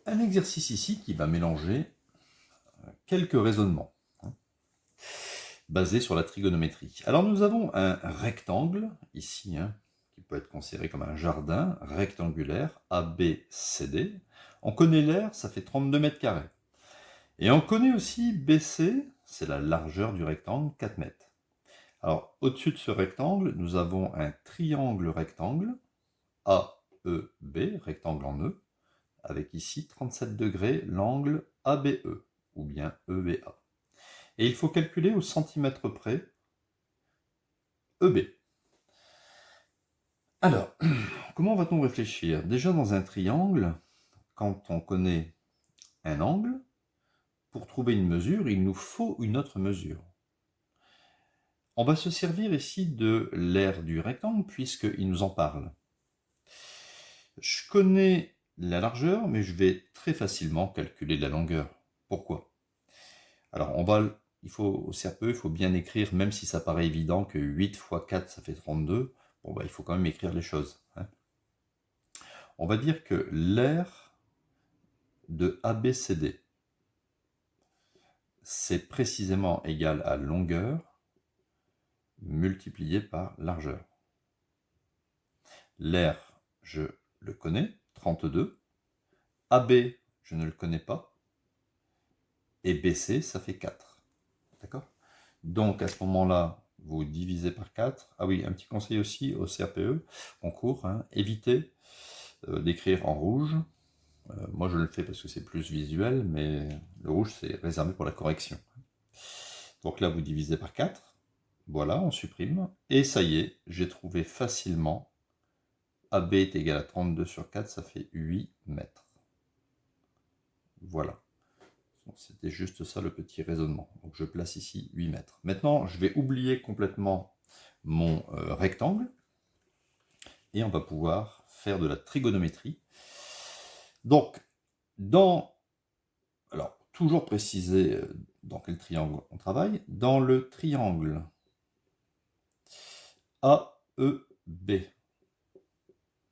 un exercice ici qui va mélanger quelques raisonnements basés sur la trigonométrie. Alors nous avons un rectangle ici, qui peut être considéré comme un jardin rectangulaire ABCD. On connaît l'aire, ça fait 32 mètres carrés. Et on connaît aussi BC, c'est la largeur du rectangle, 4 mètres. Alors au-dessus de ce rectangle, nous avons un triangle rectangle AEB, rectangle en E, avec ici 37 degrés l'angle ABE, ou bien EBA. Et il faut calculer au centimètre près EB. Alors, comment va-t-on réfléchir? Déjà dans un triangle, quand on connaît un angle, pour trouver une mesure, il nous faut une autre mesure. On va se servir ici de l'aire du rectangle puisqu'il nous en parle. Je connais la largeur, mais je vais très facilement calculer la longueur. Pourquoi? Alors, au CRPE, il faut bien écrire, même si ça paraît évident que 8 fois 4, ça fait 32. Bon, il faut quand même écrire les choses. On va dire que l'aire de ABCD, c'est précisément égal à longueur multiplié par largeur. L'aire, je le connais, 32. AB, je ne le connais pas. Et BC, ça fait 4. D'accord? Donc, à ce moment-là, vous divisez par 4. Ah oui, un petit conseil aussi au CRPE, concours, évitez d'écrire en rouge. Moi, je le fais parce que c'est plus visuel, mais le rouge, c'est réservé pour la correction. Donc là, vous divisez par 4. Voilà, on supprime. Et ça y est, j'ai trouvé facilement AB est égal à 32 sur 4, ça fait 8 mètres. Voilà. C'était juste ça le petit raisonnement. Donc je place ici 8 mètres. Maintenant, je vais oublier complètement mon rectangle. Et on va pouvoir faire de la trigonométrie. Donc, alors, toujours préciser dans quel triangle on travaille. Dans le triangle AEB,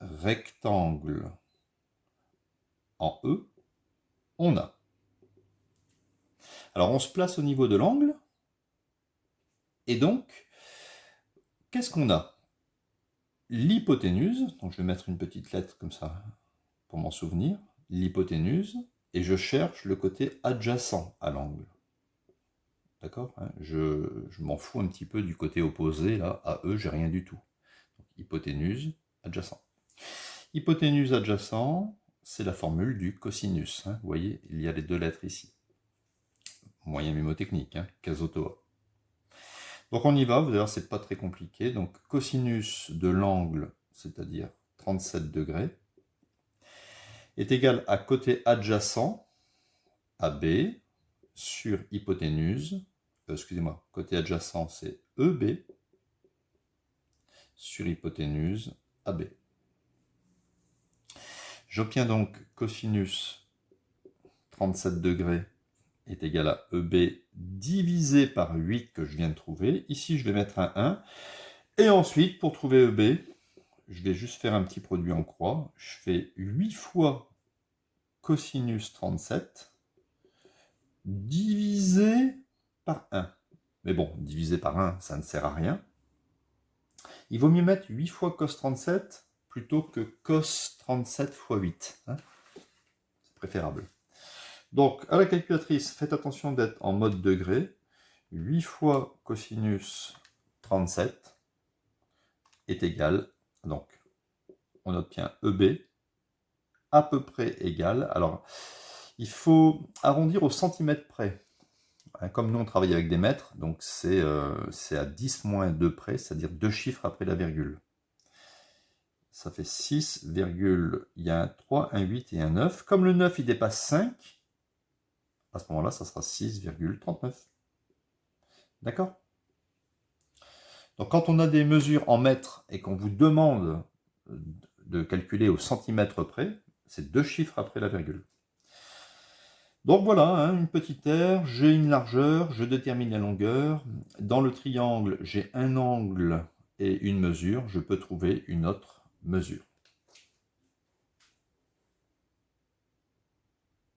rectangle en E, on a. Alors, on se place au niveau de l'angle. Et donc, qu'est-ce qu'on a? L'hypoténuse, donc je vais mettre une petite lettre comme ça pour m'en souvenir, l'hypoténuse, et je cherche le côté adjacent à l'angle. D'accord? Je m'en fous un petit peu du côté opposé, là, à E, j'ai rien du tout. Donc, hypoténuse, adjacent. Hypoténuse adjacent, c'est la formule du cosinus. Vous voyez, il y a les deux lettres ici. Moyen mémotechnique, Casotoa. Donc on y va, vous allez voir, c'est pas très compliqué. Donc cosinus de l'angle, c'est-à-dire 37 degrés, est égal à côté adjacent, AB, sur hypoténuse, excusez-moi, côté adjacent c'est EB, sur hypoténuse AB. J'obtiens donc cosinus 37 degrés est égal à EB divisé par 8 que je viens de trouver. Ici, je vais mettre un 1. Et ensuite, pour trouver EB, je vais juste faire un petit produit en croix. Je fais 8 fois cosinus 37 divisé par 1. Mais bon, divisé par 1, ça ne sert à rien. Il vaut mieux mettre 8 fois cos 37 plutôt que cos 37 fois 8. C'est préférable. Donc, à la calculatrice, faites attention d'être en mode degré. 8 fois cosinus 37 est égal, donc, on obtient EB à peu près égal. Alors, il faut arrondir au centimètre près. Comme nous, on travaille avec des mètres, donc c'est à 10 moins 2 près, c'est-à-dire 2 chiffres après la virgule. Ça fait 6, il y a un 3, un 8 et un 9. Comme le 9, il dépasse 5, à ce moment-là, ça sera 6,39. D'accord? Donc quand on a des mesures en mètres et qu'on vous demande de calculer au centimètre près, c'est 2 chiffres après la virgule. Donc voilà, une petite aire, j'ai une largeur, je détermine la longueur. Dans le triangle, j'ai un angle et une mesure, je peux trouver une autre mesure.